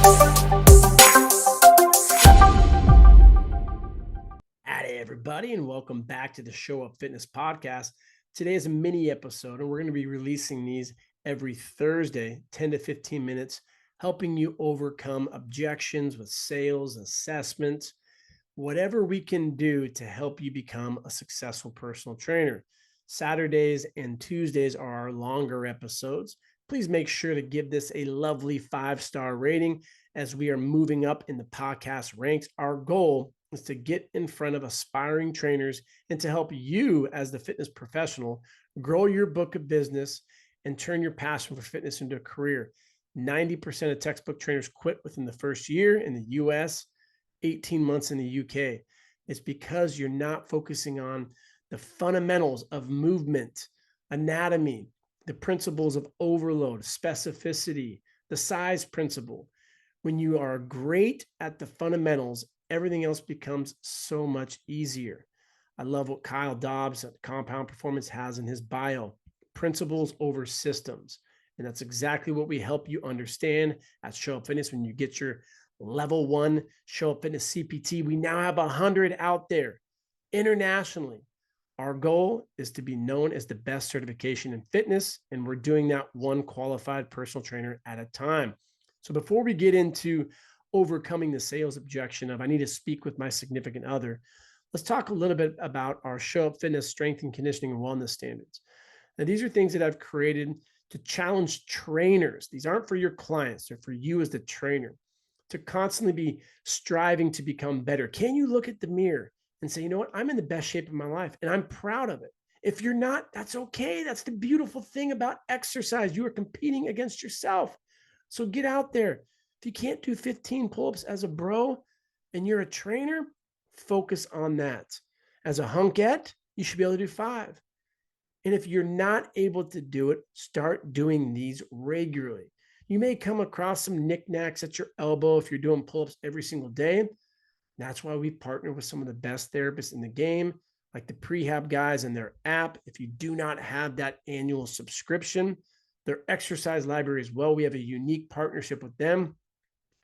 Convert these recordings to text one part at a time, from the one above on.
Howdy, everybody, and welcome back to the Show Up Fitness podcast. Today is a mini episode, and we're going to be releasing these every Thursday, 10 to 15 minutes, helping you overcome objections with sales, assessments, whatever we can do to help you become a successful personal trainer. Saturdays and Tuesdays are our longer episodes. Please make sure to give this a lovely 5-star rating as we are moving up in the podcast ranks. Our goal is to get in front of aspiring trainers and to help you as the fitness professional grow your book of business and turn your passion for fitness into a career. 90% of textbook trainers quit within the first year in the US, 18 months in the UK. It's because you're not focusing on the fundamentals of movement, anatomy, the principles of overload, specificity, the size principle. When you are great at the fundamentals, everything else becomes so much easier. I love what Kyle Dobbs at Compound Performance has in his bio, principles over systems. And that's exactly what we help you understand at Show Up Fitness. When you get your level 1 Show Up Fitness CPT, we now have 100 out there internationally. Our goal is to be known as the best certification in fitness, and we're doing that one qualified personal trainer at a time. So before we get into overcoming the sales objection of I need to speak with my significant other, let's talk a little bit about our Show Up Fitness strength and conditioning and wellness standards. Now, these are things that I've created to challenge trainers. These aren't for your clients, they're for you as the trainer to constantly be striving to become better. Can you look at the mirror and say, you know what, I'm in the best shape of my life and I'm proud of it? If you're not, that's okay. That's the beautiful thing about exercise. You are competing against yourself. So get out there. If you can't do 15 pull-ups as a bro and you're a trainer, focus on that. As a hunkette, you should be able to do 5. And if you're not able to do it, start doing these regularly. You may come across some knickknacks at your elbow if you're doing pull-ups every single day. That's why we partner with some of the best therapists in the game, like the Prehab guys and their app. If you do not have that annual subscription, their exercise library as well, we have a unique partnership with them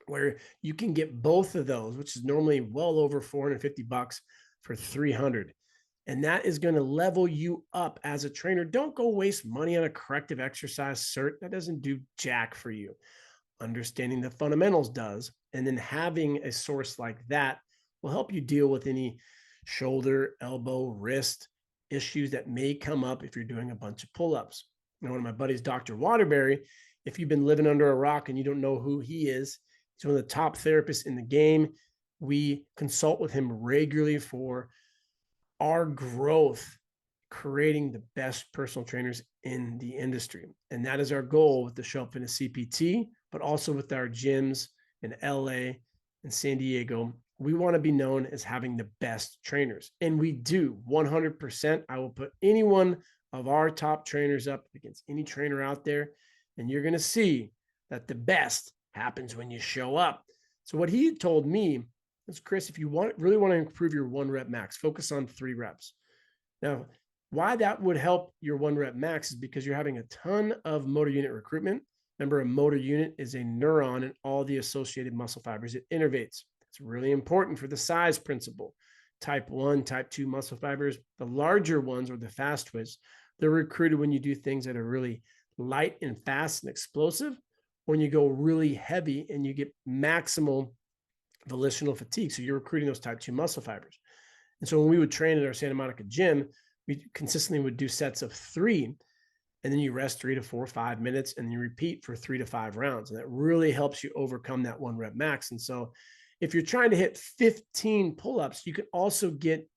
where you can get both of those, which is normally well over $450 for 300. And that is going to level you up as a trainer. Don't go waste money on a corrective exercise cert. That doesn't do jack for you. Understanding the fundamentals does. And then having a source like that will help you deal with any shoulder, elbow, wrist issues that may come up if you're doing a bunch of pull-ups. One of my buddies, Dr. Waterbury, if you've been living under a rock and you don't know who he is, he's one of the top therapists in the game. We consult with him regularly for our growth, creating the best personal trainers in the industry. And that is our goal with the Show Up Fitness CPT, but also with our gyms in LA and San Diego. We want to be known as having the best trainers. And we do 100%. I will put any one of our top trainers up against any trainer out there. And you're going to see that the best happens when you show up. So what he told me is, Chris, if you really want to improve your 1 rep max, focus on 3 reps. Now, why that would help your 1 rep max is because you're having a ton of motor unit recruitment. Remember, a motor unit is a neuron and all the associated muscle fibers it innervates. It's really important for the size principle. Type 1, type 2 muscle fibers, the larger ones or the fast twitch, they're recruited when you do things that are really light and fast and explosive, when you go really heavy and you get maximal volitional fatigue. So you're recruiting those type 2 muscle fibers. And so when we would train at our Santa Monica gym, we consistently would do sets of 3, and then you rest 3 to 4, 5 minutes, and you repeat for 3 to 5 rounds. And that really helps you overcome that 1 rep max. And so if you're trying to hit 15 pull-ups, you can also get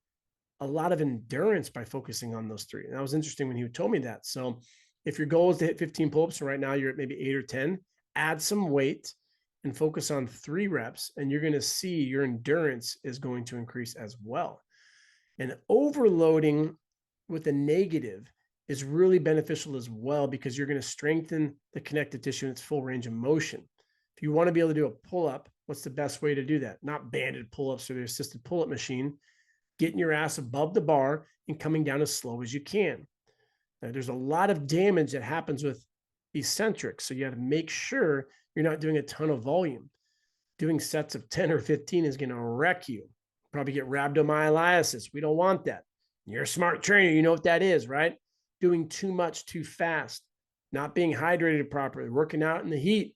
a lot of endurance by focusing on those 3. And that was interesting when he told me that. So if your goal is to hit 15 pull-ups, and right now you're at maybe 8 or 10, add some weight and focus on 3 reps, and you're going to see your endurance is going to increase as well. And overloading with a negative is really beneficial as well, because you're going to strengthen the connective tissue in its full range of motion. If you want to be able to do a pull-up, what's the best way to do that? Not banded pull-ups or the assisted pull-up machine. Getting your ass above the bar and coming down as slow as you can. Now, there's a lot of damage that happens with eccentrics, so you have to make sure you're not doing a ton of volume. Doing sets of 10 or 15 is going to wreck you. Probably get rhabdomyolysis. We don't want that. You're a smart trainer. You know what that is, right? Doing too much too fast, not being hydrated properly, working out in the heat.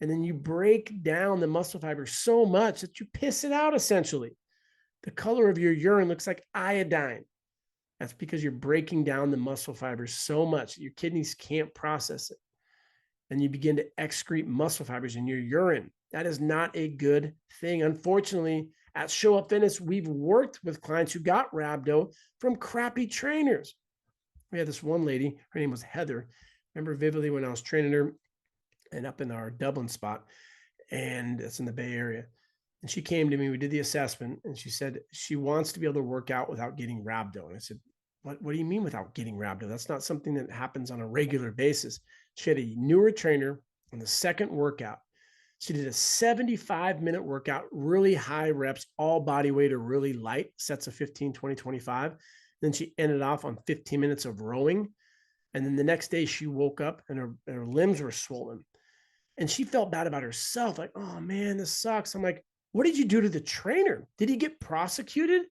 And then you break down the muscle fiber so much that you piss it out essentially. The color of your urine looks like iodine. That's because you're breaking down the muscle fibers so much that your kidneys can't process it. And you begin to excrete muscle fibers in your urine. That is not a good thing. Unfortunately, at Show Up Fitness, we've worked with clients who got rhabdo from crappy trainers. We had this one lady, her name was Heather. I remember vividly when I was training her and up in our Dublin spot, and it's in the Bay Area. And she came to me, we did the assessment, and she said she wants to be able to work out without getting rhabdo. And I said, what do you mean without getting rhabdo? That's not something that happens on a regular basis. She had a newer trainer on the second workout. She did a 75-minute workout, really high reps, all body weight or really light, sets of 15, 20, 25. Then she ended off on 15 minutes of rowing. And then the next day she woke up and her limbs were swollen. And she felt bad about herself. Like, oh man, this sucks. I'm like, what did you do to the trainer? Did he get prosecuted?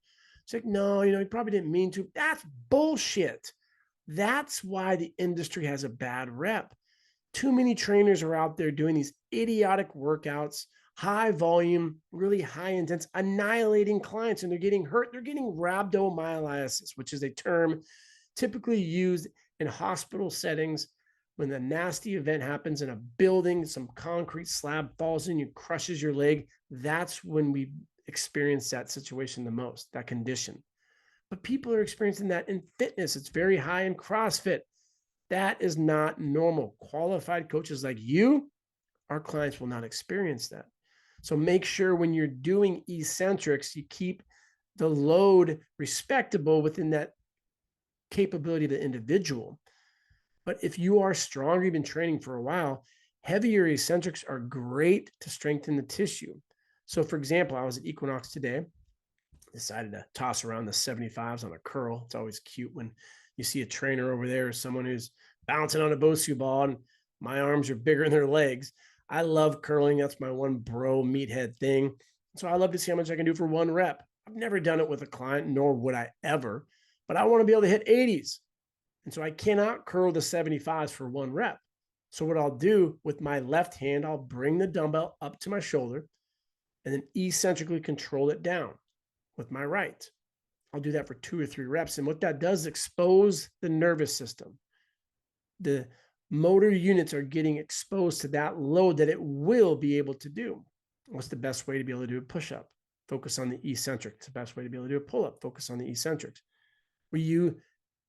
She's like, no, he probably didn't mean to. That's bullshit. That's why the industry has a bad rep. Too many trainers are out there doing these idiotic workouts, high volume, really high intense, annihilating clients, and they're getting hurt. They're getting rhabdomyolysis, which is a term typically used in hospital settings when a nasty event happens in a building, some concrete slab falls in you, crushes your leg. That's when we experience that situation the most, that condition. But people are experiencing that in fitness. It's very high in CrossFit. That is not normal. Qualified coaches like you, our clients will not experience that. So make sure when you're doing eccentrics, you keep the load respectable within that capability of the individual. But if you are strong, you've been training for a while, heavier eccentrics are great to strengthen the tissue. So for example, I was at Equinox today, decided to toss around the 75s on a curl. It's always cute when you see a trainer over there, someone who's bouncing on a Bosu ball and my arms are bigger than their legs. I love curling. That's my one bro meathead thing. So I love to see how much I can do for one rep. I've never done it with a client, nor would I ever, but I want to be able to hit 80s. And so I cannot curl the 75s for one rep. So what I'll do with my left hand, I'll bring the dumbbell up to my shoulder and then eccentrically control it down with my right. I'll do that for 2 or 3 reps. And what that does is expose the nervous system. The motor units are getting exposed to that load that it will be able to do. What's the best way to be able to do a push-up? Focus on the eccentric. It's the best way to be able to do a pull-up. Focus on the eccentrics. Where you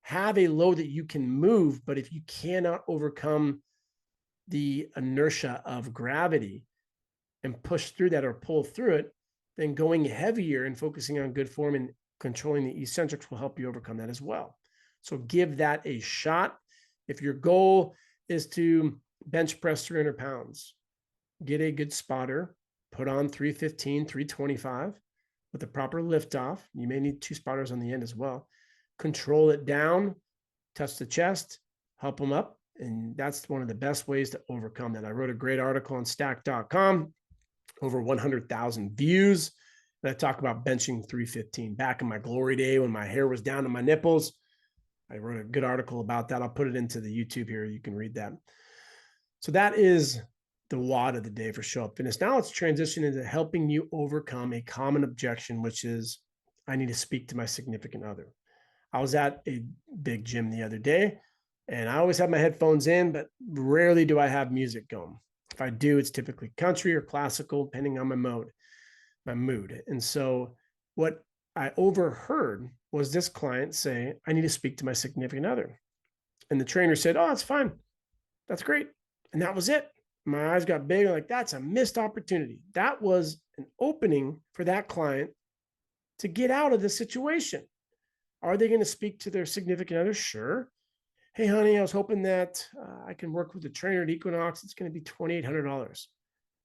have a load that you can move, but if you cannot overcome the inertia of gravity and push through that or pull through it, then going heavier and focusing on good form and controlling the eccentrics will help you overcome that as well. So give that a shot. If your goal is to bench press 300 pounds, get a good spotter, put on 315, 325 with the proper lift off. You may need 2 spotters on the end as well. Control it down, touch the chest, help them up. And that's one of the best ways to overcome that. I wrote a great article on stack.com, over 100,000 views. And I talk about benching 315. Back in my glory day when my hair was down to my nipples, I wrote a good article about that. I'll put it into the YouTube here. You can read that. So that is the WOD of the day for Show Up Fitness. Now let's transition into helping you overcome a common objection, which is, I need to speak to my significant other. I was at a big gym the other day, and I always have my headphones in, but rarely do I have music going. If I do, it's typically country or classical, depending on my mood. And so what I overheard was this client say, I need to speak to my significant other. And the trainer said, oh, that's fine. That's great. And that was it. My eyes got big. I'm like, that's a missed opportunity. That was an opening for that client to get out of the situation. Are they going to speak to their significant other? Sure. Hey, honey, I was hoping that I can work with the trainer at Equinox. It's going to be $2,800.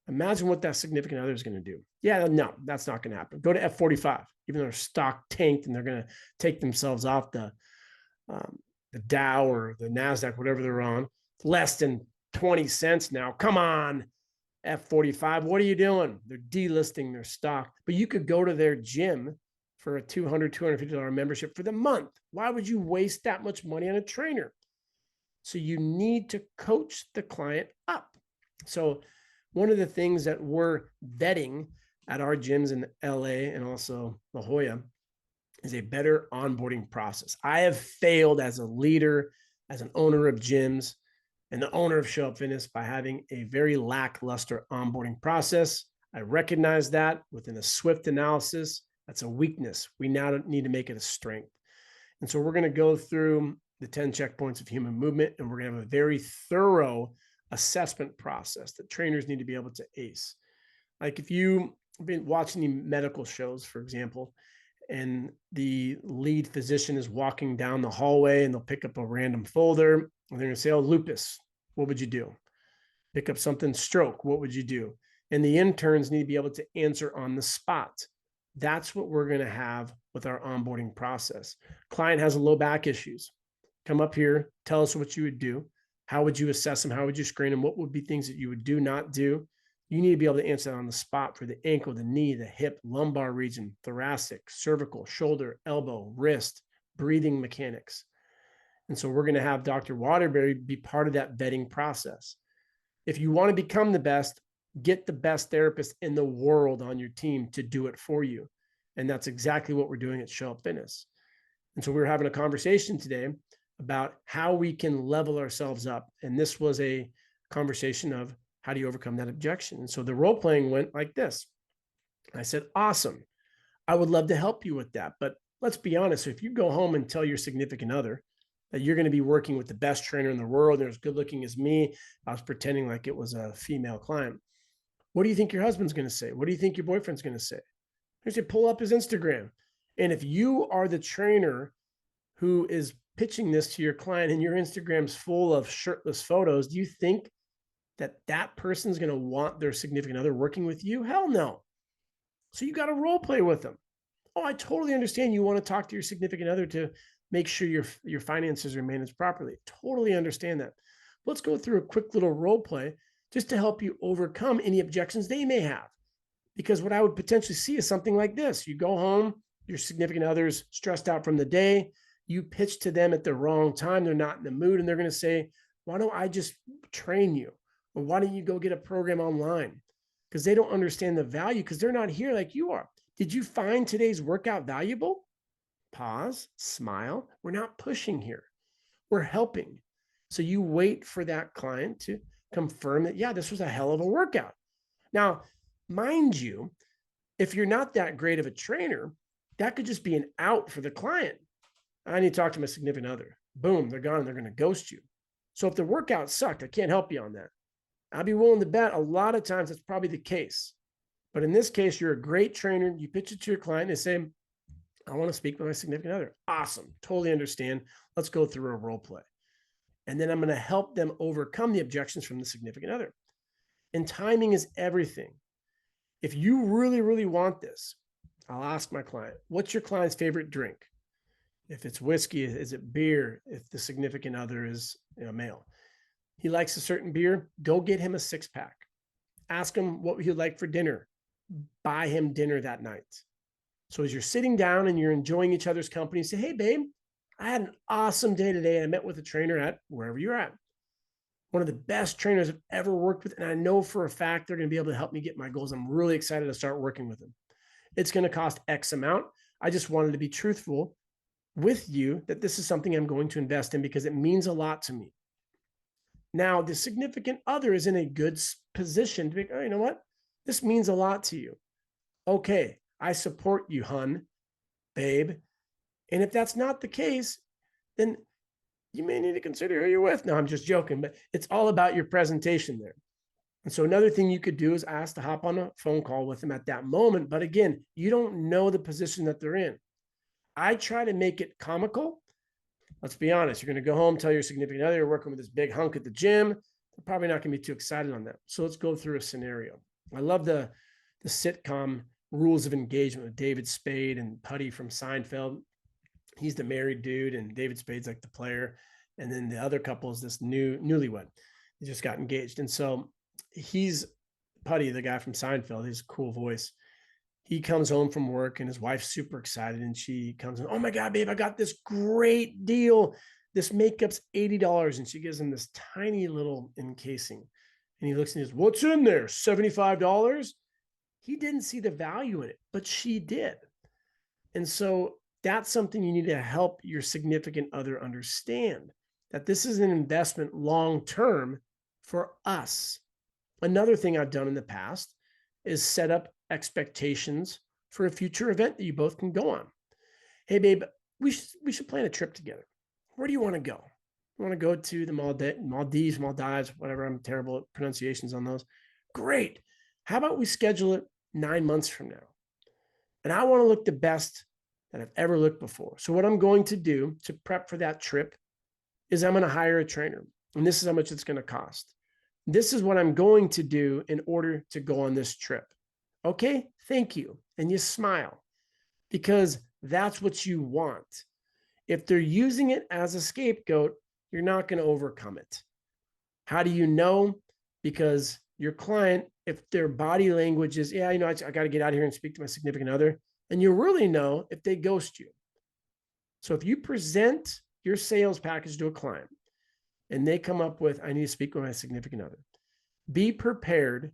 Imagine what that significant other is going to do. Yeah, no, that's not going to happen. Go to F45, even though their stock tanked and they're going to take themselves off the Dow or the NASDAQ, whatever they're on. It's less than 20 cents now. Come on. F45, what are you doing? They're delisting their stock, but you could go to their gym for a $250 membership for the month. Why would you waste that much money on a trainer? So you need to coach the client up. So one of the things that we're vetting at our gyms in LA and also La Jolla is a better onboarding process. I have failed as a leader, as an owner of gyms, and the owner of Show Up Fitness by having a very lackluster onboarding process. I recognize that within a swift analysis. That's a weakness. We now need to make it a strength. And so we're going to go through the 10 checkpoints of human movement, and we're going to have a very thorough assessment process that trainers need to be able to ace. Like if you've been watching the medical shows, for example, and the lead physician is walking down the hallway and they'll pick up a random folder and they're going to say, oh, lupus, what would you do? Pick up something, stroke, what would you do? And the interns need to be able to answer on the spot. That's what we're going to have with our onboarding process. Client has low back issues. Come up here, tell us what you would do. How would you assess them? How would you screen them? What would be things that you would do, not do? You need to be able to answer that on the spot for the ankle, the knee, the hip, lumbar region, thoracic, cervical, shoulder, elbow, wrist, breathing mechanics. And so we're going to have Dr. Waterbury be part of that vetting process. If you want to become the best, get the best therapist in the world on your team to do it for you. And that's exactly what we're doing at Show Up Fitness. And so we were having a conversation today about how we can level ourselves up. And this was a conversation of how do you overcome that objection? And so the role playing went like this. I said, awesome. I would love to help you with that. But let's be honest. If you go home and tell your significant other that you're going to be working with the best trainer in the world, they're as good looking as me, I was pretending like it was a female client. What do you think your husband's going to say? What do you think your boyfriend's going to say? They say, pull up his Instagram. And if you are the trainer who is pitching this to your client and your Instagram's full of shirtless photos, do you think that that person's going to want their significant other working with you? Hell no. So you got to role play with them. Oh, I totally understand you want to talk to your significant other to make sure your finances are managed properly. Totally understand that. Let's go through a quick little role play just to help you overcome any objections they may have. Because what I would potentially see is something like this. You go home, your significant other's stressed out from the day, you pitch to them at the wrong time, they're not in the mood, and they're going to say, why don't I just train you? Or why don't you go get a program online? Because they don't understand the value because they're not here like you are. Did you find today's workout valuable? Pause, smile. We're not pushing here. We're helping. So you wait for that client to confirm that, yeah, this was a hell of a workout. Now, mind you, if you're not that great of a trainer, that could just be an out for the client. I need to talk to my significant other. Boom, they're gone. They're going to ghost you. So if the workout sucked, I can't help you on that. I'd be willing to bet a lot of times that's probably the case. But in this case, you're a great trainer. You pitch it to your client and say, I want to speak with my significant other. Awesome. Totally understand. Let's go through a role play. And then I'm going to help them overcome the objections from the significant other. And timing is everything. If you really, really want this, I'll ask my client, what's your client's favorite drink? If it's whiskey, is it beer? If the significant other is male, he likes a certain beer, go get him a 6-pack. Ask him what he'd like for dinner. Buy him dinner that night. So as you're sitting down and you're enjoying each other's company, say, hey, babe, I had an awesome day today. I met with a trainer at wherever you're at. One of the best trainers I've ever worked with. And I know for a fact they're going to be able to help me get my goals. I'm really excited to start working with them. It's going to cost X amount. I just wanted to be truthful with you that this is something I'm going to invest in because it means a lot to me. Now, the significant other is in a good position to be, oh, you know what? This means a lot to you. Okay, I support you, hun, babe. And if that's not the case, then you may need to consider who you're with. No, I'm just joking, but it's all about your presentation there. And so another thing you could do is ask to hop on a phone call with them at that moment. But again, you don't know the position that they're in. I try to make it comical. Let's be honest. You're going to go home, tell your significant other you're working with this big hunk at the gym. They're probably not going to be too excited on that. So let's go through a scenario. I love the sitcom Rules of Engagement with David Spade and Putty from Seinfeld. He's the married dude, and David Spade's like the player. And then the other couple is this newlywed. They just got engaged. And so he's Putty, the guy from Seinfeld, his cool voice. He comes home from work and his wife's super excited. And she comes in, oh my God, babe, I got this great deal. This makeup's $80. And she gives him this tiny little encasing. And he looks and he goes, what's in there? $75? He didn't see the value in it, but she did. And so that's something you need to help your significant other understand, that this is an investment long-term for us. Another thing I've done in the past is set up expectations for a future event that you both can go on. Hey, babe, we should plan a trip together. Where do you want to go? You want to go to the Maldives, whatever. I'm terrible at pronunciations on those. Great. How about we schedule it 9 months from now? And I want to look the best that I've ever looked before. So what I'm going to do to prep for that trip is I'm going to hire a trainer. And this is how much it's going to cost. This is what I'm going to do in order to go on this trip. Okay, thank you. And you smile because that's what you want. If they're using it as a scapegoat, you're not going to overcome it. How do you know? Because your client, if their body language is, yeah, I got to get out of here and speak to my significant other, and you really know if they ghost you. So if you present your sales package to a client and they come up with, I need to speak with my significant other, be prepared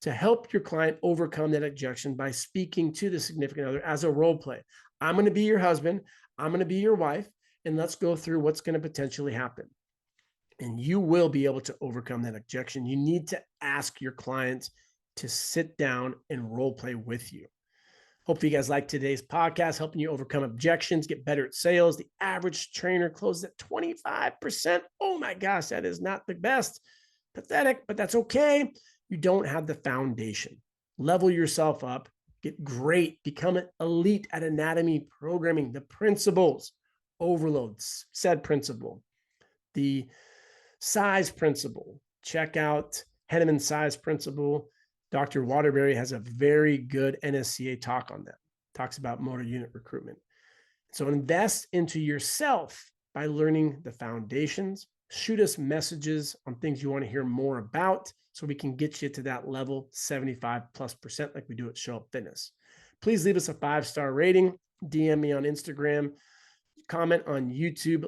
to help your client overcome that objection by speaking to the significant other as a role play. I'm going to be your husband. I'm going to be your wife. And let's go through what's going to potentially happen. And you will be able to overcome that objection. You need to ask your clients to sit down and role play with you. Hope you guys like today's podcast, helping you overcome objections, get better at sales. The average trainer closes at 25%. Oh my gosh, that is not the best. Pathetic, but that's okay. You don't have the foundation. Level yourself up, get great, become an elite at anatomy programming, the principles, overloads, said principle, the size principle. Check out Henneman's size principle. Dr. Waterbury has a very good NSCA talk on that. Talks about motor unit recruitment. So invest into yourself by learning the foundations. Shoot us messages on things you want to hear more about so we can get you to that level 75+% like we do at Show Up Fitness. Please leave us a 5-star rating, DM me on Instagram, comment on YouTube.